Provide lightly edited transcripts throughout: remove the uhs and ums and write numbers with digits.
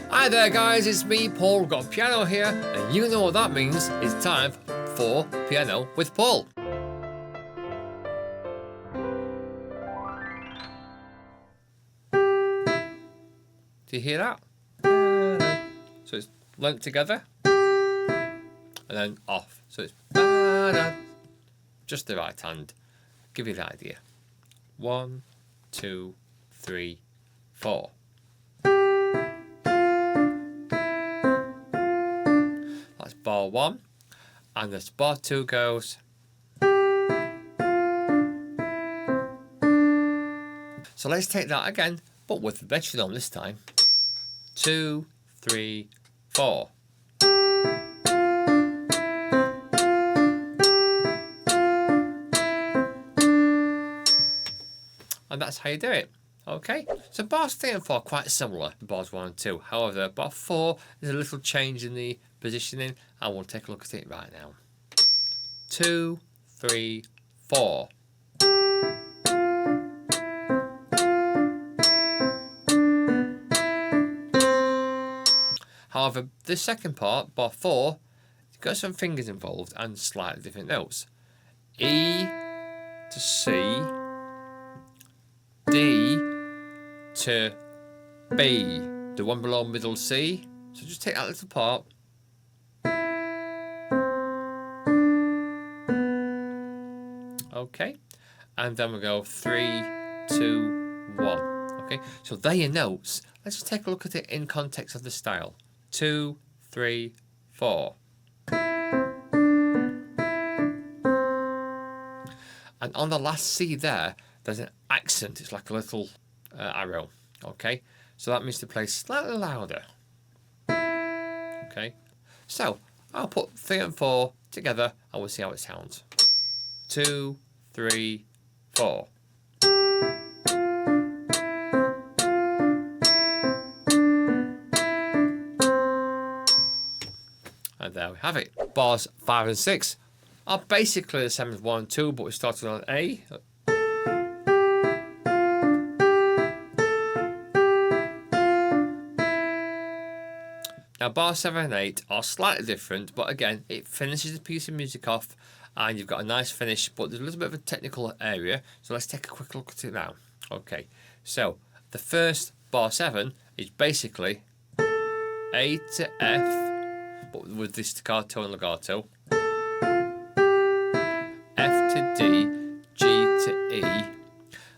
Hi there guys, it's me Paul, got a piano here, and you know what that means, it's time for Piano with Paul. Do you hear that? So it's linked together, and then off, so it's just the right hand. Give you the idea. 1, 2, 3, 4. That's bar 1, and this bar 2 goes. So let's take that again, but with the metronome this time. 2, 3, 4. And that's how you do it. Okay, so bars 3 and 4 are quite similar to bars 1 and 2. However, bar 4 is a little change in the positioning, and we'll take a look at it right now. 2, 3, 4. However, the second part, bar 4, you've got some fingers involved and slightly different notes. E to C, D to B, the one below middle C. So just take that little part. Okay, and then we go 3, 2, 1. Okay, so they're your notes. Let's just take a look at it in context of the style. 2, 3, 4. And on the last C there's an accent. It's like a little arrow. Okay, so that means to play slightly louder. Okay, so I'll put 3 and 4 together and we'll see how it sounds. 2, 3, 4. And there we have it. Bars 5 and 6 are basically the same as 1 and 2, but we started on A. Now bars 7 and 8 are slightly different, but again, it finishes the piece of music off and you've got a nice finish, but there's a little bit of a technical area, so let's take a quick look at it now. Okay, so the first bar 7 is basically A to F, but with the staccato and legato, F to D, G to E,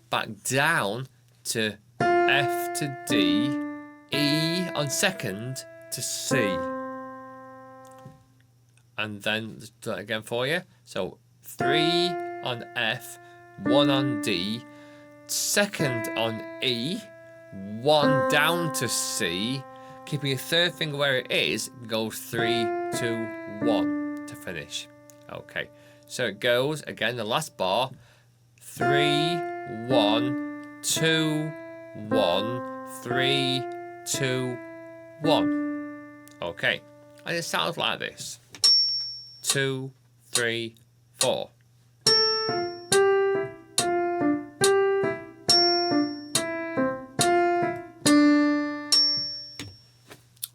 back down to F to D, E on second to C, and then let's do that again for you. So 3 on F, 1 on D, second on E, 1 down to C, keeping your third finger where it is, goes 3, 2, 1 to finish. Okay, so it goes again, the last bar, 3, 1, 2, 1, 3, 2, 1. Okay, and it sounds like this. 2, 3, 4.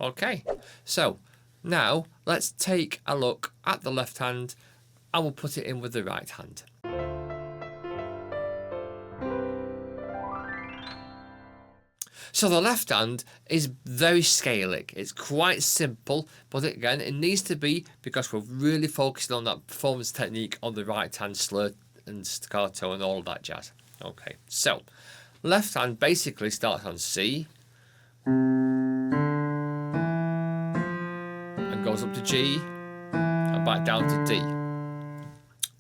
Okay, so now let's take a look at the left hand and we'll put it in with the right hand. So the left hand is very scalic. It's quite simple, but again, it needs to be because we're really focusing on that performance technique on the right hand slur and staccato and all that jazz. Okay, so left hand basically starts on C and goes up to G and back down to D.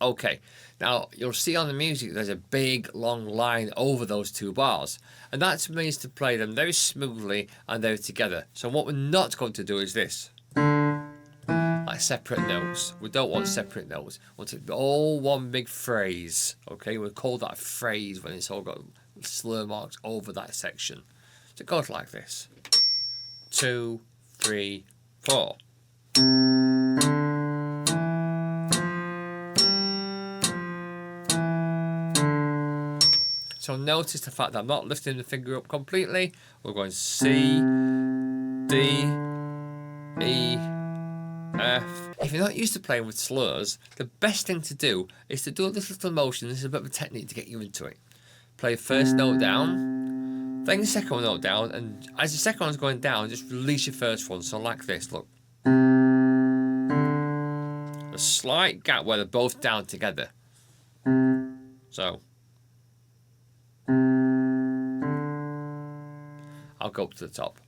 Okay, now you'll see on the music there's a big long line over those 2 bars, and that means to play them very smoothly and they're together. So what we're not going to do is this, like separate notes. We don't want separate notes. We want it all one big phrase. Okay, we call that a phrase when it's all got slur marks over that section. So it goes like this: 2, 3, 4. So notice the fact that I'm not lifting the finger up completely. We're going C, D, D, E, F. If you're not used to playing with slurs, the best thing to do is to do this little motion. This is a bit of a technique to get you into it. Play first note down, then your second note down, and as the second one's going down, just release your first one. So like this, look. A slight gap where they're both down together. So I'll go up to the top.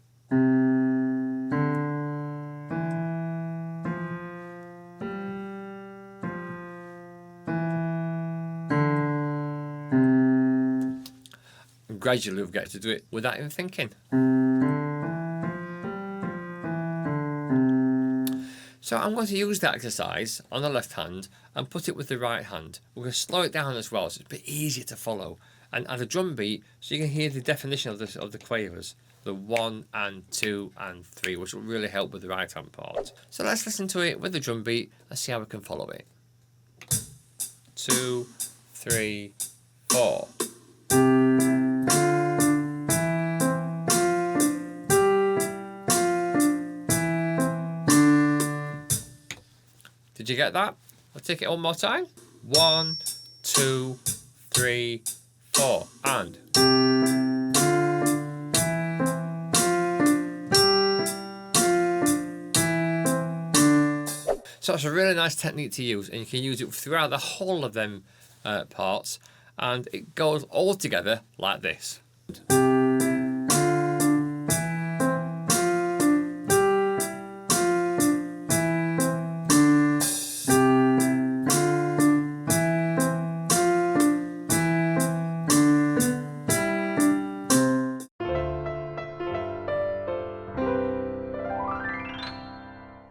And gradually we'll get to do it without even thinking. So I'm going to use that exercise on the left hand and put it with the right hand. We're going to slow it down as well, so it's a bit easier to follow. And add a drum beat so you can hear the definition of the quavers. The 1 and 2 and 3, which will really help with the right hand part. So let's listen to it with the drum beat and see how we can follow it. 2, 3, 4. Did you get that? I'll take it one more time. 1, 2, 3, 4, and. So it's a really nice technique to use, and you can use it throughout the whole of them parts, and it goes all together like this.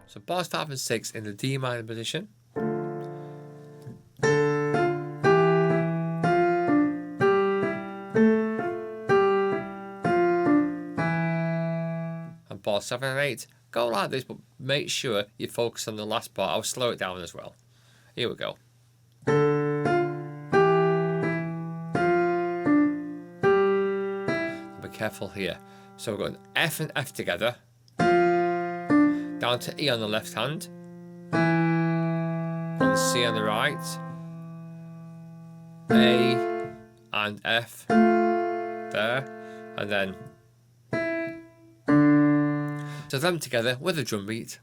So bars 5 and 6 in the D minor position. And bars 7 and 8 go like this, but make sure you focus on the last part. I'll slow it down as well. Here we go. Be careful here. So we're going F and F together. Down to E on the left hand, on C on the right, A and F there, and then so them together with a drum beat.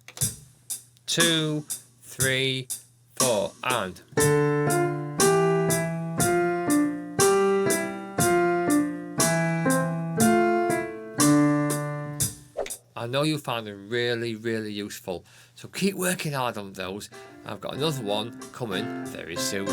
2, 3, 4, and. I know you found them really, really useful, so keep working hard on those. I've got another one coming very soon.